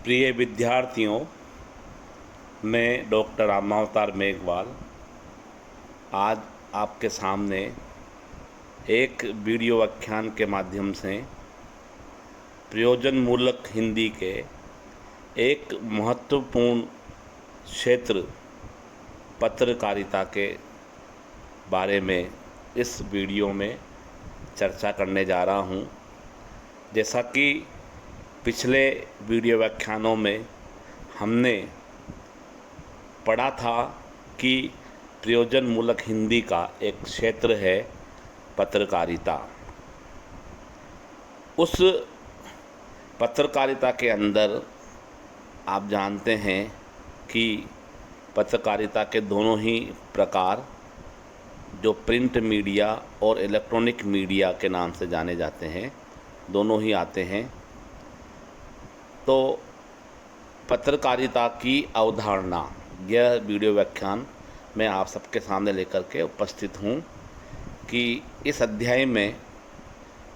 प्रिय विद्यार्थियों, मैं डॉक्टर रामावतार मेघवाल आज आपके सामने एक वीडियो व्याख्यान के माध्यम से प्रयोजनमूलक हिंदी के एक महत्वपूर्ण क्षेत्र पत्रकारिता के बारे में इस वीडियो में चर्चा करने जा रहा हूँ। जैसा कि पिछले वीडियो व्याख्यानों में हमने पढ़ा था कि प्रयोजनमूलक हिंदी का एक क्षेत्र है पत्रकारिता। उस पत्रकारिता के अंदर आप जानते हैं कि पत्रकारिता के दोनों ही प्रकार जो प्रिंट मीडिया और इलेक्ट्रॉनिक मीडिया के नाम से जाने जाते हैं, दोनों ही आते हैं। तो पत्रकारिता की अवधारणा, यह वीडियो व्याख्यान मैं आप सबके सामने लेकर के उपस्थित हूँ कि इस अध्याय में,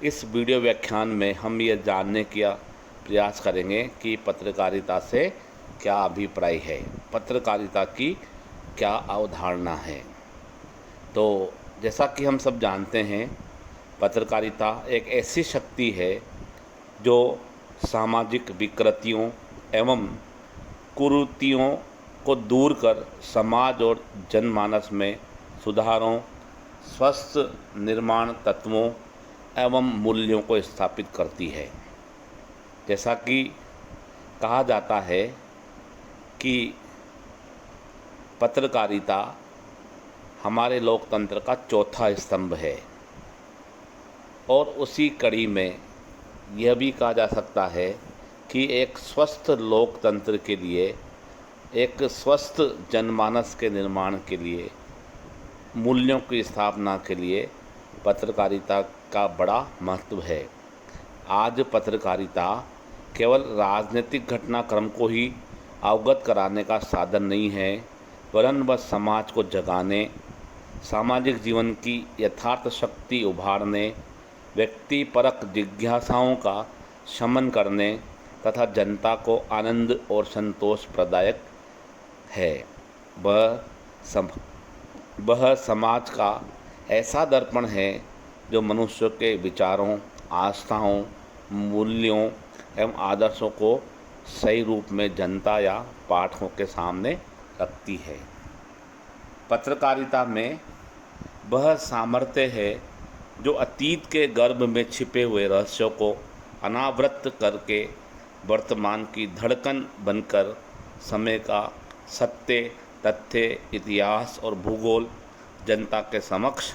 इस वीडियो व्याख्यान में हम ये जानने का प्रयास करेंगे कि पत्रकारिता से क्या अभिप्राय है, पत्रकारिता की क्या अवधारणा है। तो जैसा कि हम सब जानते हैं, पत्रकारिता एक ऐसी शक्ति है जो सामाजिक विकृतियों एवं कुरीतियों को दूर कर समाज और जनमानस में सुधारों, स्वस्थ निर्माण तत्वों एवं मूल्यों को स्थापित करती है। जैसा कि कहा जाता है कि पत्रकारिता हमारे लोकतंत्र का चौथा स्तंभ है, और उसी कड़ी में यह भी कहा जा सकता है कि एक स्वस्थ लोकतंत्र के लिए, एक स्वस्थ जनमानस के निर्माण के लिए, मूल्यों की स्थापना के लिए पत्रकारिता का बड़ा महत्व है। आज पत्रकारिता केवल राजनीतिक घटनाक्रम को ही अवगत कराने का साधन नहीं है, वरन वह समाज को जगाने, सामाजिक जीवन की यथार्थ शक्ति उभारने, व्यक्तिपरक जिज्ञासाओं का शमन करने तथा जनता को आनंद और संतोष प्रदायक है। वह समाज का ऐसा दर्पण है जो मनुष्य के विचारों, आस्थाओं, मूल्यों एवं आदर्शों को सही रूप में जनता या पाठकों के सामने रखती है। पत्रकारिता में वह सामर्थ्य है जो अतीत के गर्भ में छिपे हुए रहस्यों को अनावृत करके वर्तमान की धड़कन बनकर समय का सत्य, तथ्य, इतिहास और भूगोल जनता के समक्ष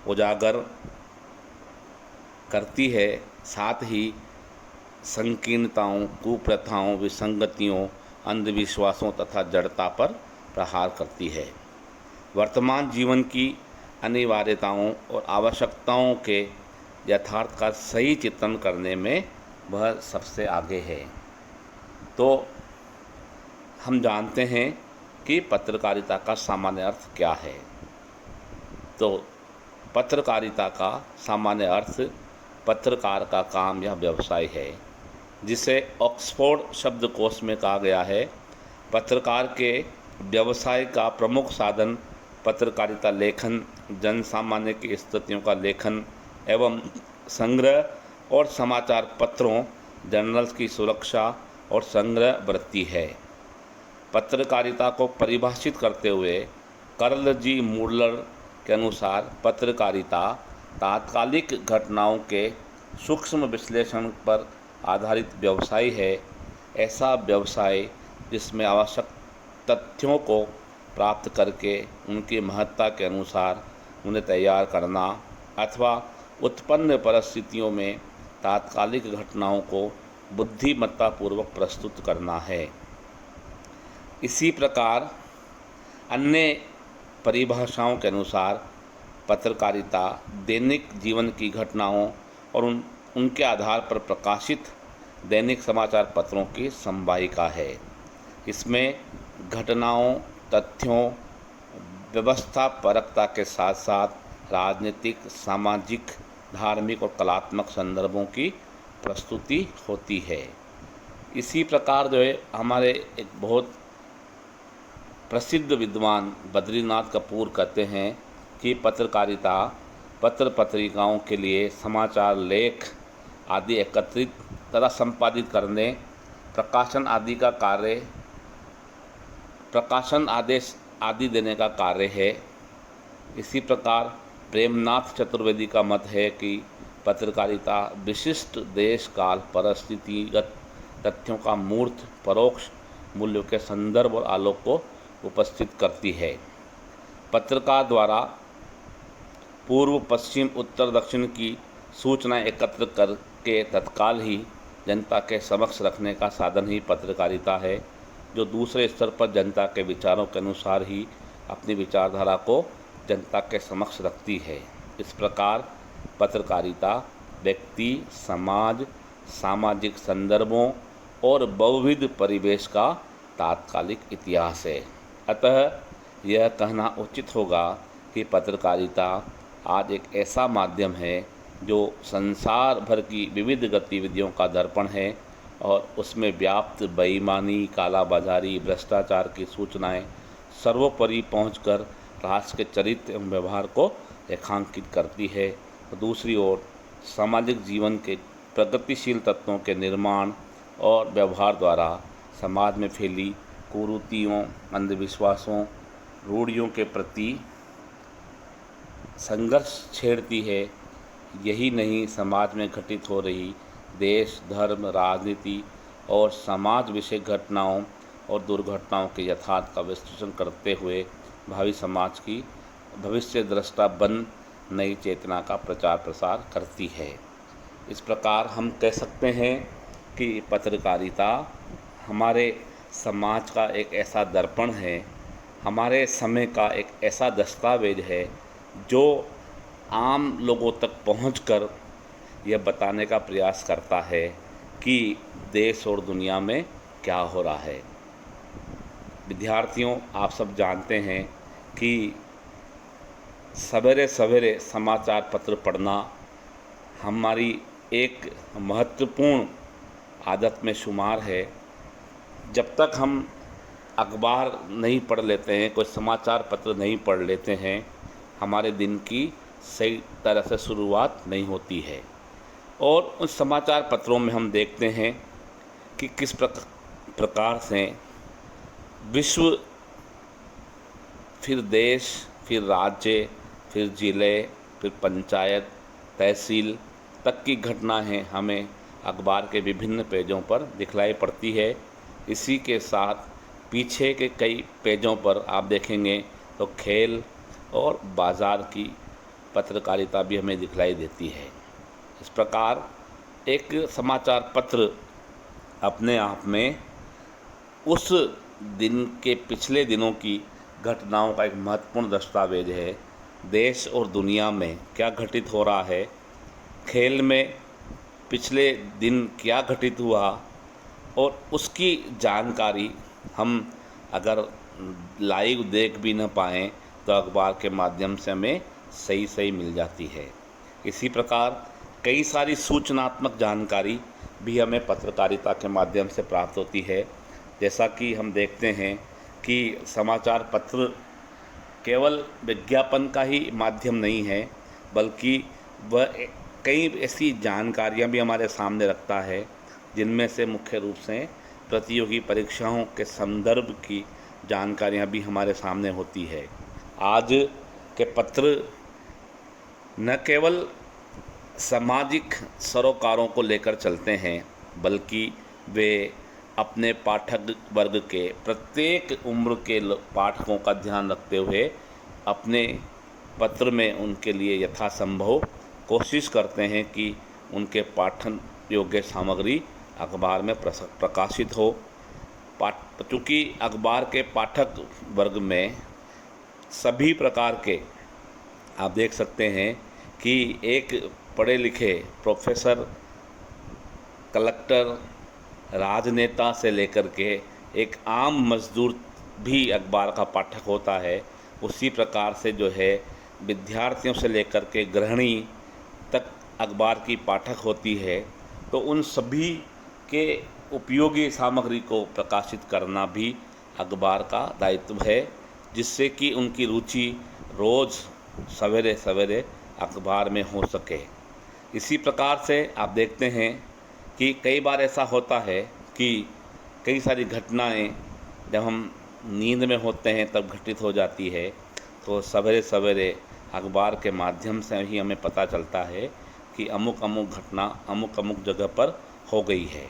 उजागर करती है। साथ ही संकीर्णताओं, कुप्रथाओं, विसंगतियों, अंधविश्वासों तथा जड़ता पर प्रहार करती है। वर्तमान जीवन की अनिवार्यताओं और आवश्यकताओं के यथार्थ का सही चित्रण करने में वह सबसे आगे है। तो हम जानते हैं कि पत्रकारिता का सामान्य अर्थ क्या है। तो पत्रकारिता का सामान्य अर्थ पत्रकार का काम या व्यवसाय है, जिसे ऑक्सफोर्ड शब्दकोश में कहा गया है। पत्रकार के व्यवसाय का प्रमुख साधन पत्रकारिता लेखन, जन सामान्य की स्थितियों का लेखन एवं संग्रह और समाचार पत्रों, जर्नल्स की सुरक्षा और संग्रह वृत्ति है। पत्रकारिता को परिभाषित करते हुए कार्ल जी मूलर के अनुसार पत्रकारिता तात्कालिक घटनाओं के सूक्ष्म विश्लेषण पर आधारित व्यवसाय है। ऐसा व्यवसाय जिसमें आवश्यक तथ्यों को प्राप्त करके उनकी महत्ता के अनुसार उन्हें तैयार करना अथवा उत्पन्न परिस्थितियों में तात्कालिक घटनाओं को बुद्धिमत्तापूर्वक प्रस्तुत करना है। इसी प्रकार अन्य परिभाषाओं के अनुसार पत्रकारिता दैनिक जीवन की घटनाओं और उनके आधार पर प्रकाशित दैनिक समाचार पत्रों की संवाहिका है। इसमें घटनाओं, तथ्यों, व्यवस्था परकता के साथ साथ राजनीतिक, सामाजिक, धार्मिक और कलात्मक संदर्भों की प्रस्तुति होती है। इसी प्रकार जो है हमारे एक बहुत प्रसिद्ध विद्वान बद्रीनाथ कपूर कहते हैं कि पत्रकारिता पत्र पत्रिकाओं के लिए समाचार लेख आदि एकत्रित तथा संपादित करने, प्रकाशन आदेश आदि देने का कार्य है। इसी प्रकार प्रेमनाथ चतुर्वेदी का मत है कि पत्रकारिता विशिष्ट देश काल परिस्थितिगत तथ्यों का मूर्त परोक्ष मूल्यों के संदर्भ और आलोक को उपस्थित करती है। पत्रकार द्वारा पूर्व पश्चिम उत्तर दक्षिण की सूचनाएं एकत्र करके तत्काल ही जनता के समक्ष रखने का साधन ही पत्रकारिता है, जो दूसरे स्तर पर जनता के विचारों के अनुसार ही अपनी विचारधारा को जनता के समक्ष रखती है। इस प्रकार पत्रकारिता व्यक्ति, समाज, सामाजिक संदर्भों और बहुविध परिवेश का तात्कालिक इतिहास है। अतः यह कहना उचित होगा कि पत्रकारिता आज एक ऐसा माध्यम है जो संसार भर की विविध गतिविधियों का दर्पण है और उसमें व्याप्त बेईमानी, कालाबाजारी, भ्रष्टाचार की सूचनाएं सर्वोपरि पहुंचकर राष्ट्र के चरित्र एवं व्यवहार को रेखांकित करती है। तो दूसरी ओर सामाजिक जीवन के प्रगतिशील तत्वों के निर्माण और व्यवहार द्वारा समाज में फैली कुरीतियों, अंधविश्वासों, रूढ़ियों के प्रति संघर्ष छेड़ती है। यही नहीं, समाज में घटित हो रही देश, धर्म, राजनीति और समाज विषय घटनाओं और दुर्घटनाओं के यथार्थ का विश्लेषण करते हुए भावी समाज की भविष्य दृष्टा बन नई चेतना का प्रचार प्रसार करती है। इस प्रकार हम कह सकते हैं कि पत्रकारिता हमारे समाज का एक ऐसा दर्पण है, हमारे समय का एक ऐसा दस्तावेज है जो आम लोगों तक पहुंचकर यह बताने का प्रयास करता है कि देश और दुनिया में क्या हो रहा है। विद्यार्थियों, आप सब जानते हैं कि सवेरे सवेरे समाचार पत्र पढ़ना हमारी एक महत्वपूर्ण आदत में शुमार है। जब तक हम अखबार नहीं पढ़ लेते हैं, कोई समाचार पत्र नहीं पढ़ लेते हैं, हमारे दिन की सही तरह से शुरुआत नहीं होती है। और उन समाचार पत्रों में हम देखते हैं कि किस प्रकार से विश्व, फिर देश, फिर राज्य, फिर ज़िले, फिर पंचायत, तहसील तक की घटनाएं हमें अखबार के विभिन्न पेजों पर दिखलाई पड़ती है। इसी के साथ पीछे के कई पेजों पर आप देखेंगे तो खेल और बाज़ार की पत्रकारिता भी हमें दिखलाई देती है। इस प्रकार एक समाचार पत्र अपने आप में उस दिन के पिछले दिनों की घटनाओं का एक महत्वपूर्ण दस्तावेज है। देश और दुनिया में क्या घटित हो रहा है, खेल में पिछले दिन क्या घटित हुआ, और उसकी जानकारी हम अगर लाइव देख भी न पाएँ तो अखबार के माध्यम से हमें सही मिल जाती है। इसी प्रकार कई सारी सूचनात्मक जानकारी भी हमें पत्रकारिता के माध्यम से प्राप्त होती है। जैसा कि हम देखते हैं कि समाचार पत्र केवल विज्ञापन का ही माध्यम नहीं है, बल्कि वह कई ऐसी जानकारियां भी हमारे सामने रखता है, जिनमें से मुख्य रूप से प्रतियोगी परीक्षाओं के संदर्भ की जानकारियां भी हमारे सामने होती है। आज के पत्र न केवल सामाजिक सरोकारों को लेकर चलते हैं, बल्कि वे अपने पाठक वर्ग के प्रत्येक उम्र के पाठकों का ध्यान रखते हुए अपने पत्र में उनके लिए यथासंभव कोशिश करते हैं कि उनके पाठन योग्य सामग्री अखबार में प्रकाशित हो। चूँकि अखबार के पाठक वर्ग में सभी प्रकार के आप देख सकते हैं कि एक पढ़े लिखे प्रोफेसर, कलेक्टर, राजनेता से लेकर के एक आम मजदूर भी अखबार का पाठक होता है। उसी प्रकार से जो है विद्यार्थियों से लेकर के गृहिणी तक अखबार की पाठक होती है। तो उन सभी के उपयोगी सामग्री को प्रकाशित करना भी अखबार का दायित्व है, जिससे कि उनकी रुचि रोज़ सवेरे सवेरे अखबार में हो सके। इसी प्रकार से आप देखते हैं कि कई बार ऐसा होता है कि कई सारी घटनाएं जब हम नींद में होते हैं तब घटित हो जाती है, तो सवेरे सवेरे अखबार के माध्यम से ही हमें पता चलता है कि अमुक अमुक घटना अमुक अमुक जगह पर हो गई है।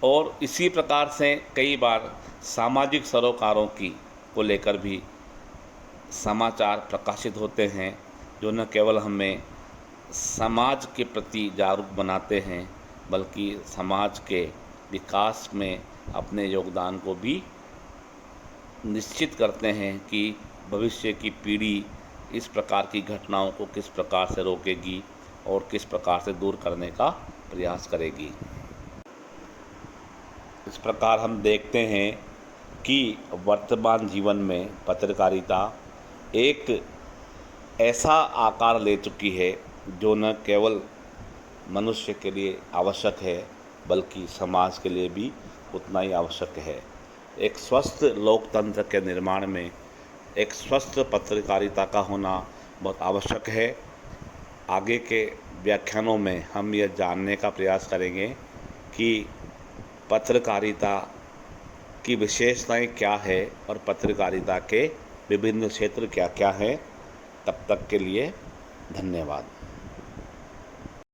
और इसी प्रकार से कई बार सामाजिक सरोकारों की को लेकर भी समाचार प्रकाशित होते हैं, जो न केवल हमें समाज के प्रति जागरूक बनाते हैं बल्कि समाज के विकास में अपने योगदान को भी निश्चित करते हैं कि भविष्य की पीढ़ी इस प्रकार की घटनाओं को किस प्रकार से रोकेगी और किस प्रकार से दूर करने का प्रयास करेगी। इस प्रकार हम देखते हैं कि वर्तमान जीवन में पत्रकारिता एक ऐसा आकार ले चुकी है जो न केवल मनुष्य के लिए आवश्यक है बल्कि समाज के लिए भी उतना ही आवश्यक है। एक स्वस्थ लोकतंत्र के निर्माण में एक स्वस्थ पत्रकारिता का होना बहुत आवश्यक है। आगे के व्याख्यानों में हम यह जानने का प्रयास करेंगे कि पत्रकारिता की विशेषताएं क्या है और पत्रकारिता के विभिन्न क्षेत्र क्या क्या हैं। तब तक के लिए धन्यवाद।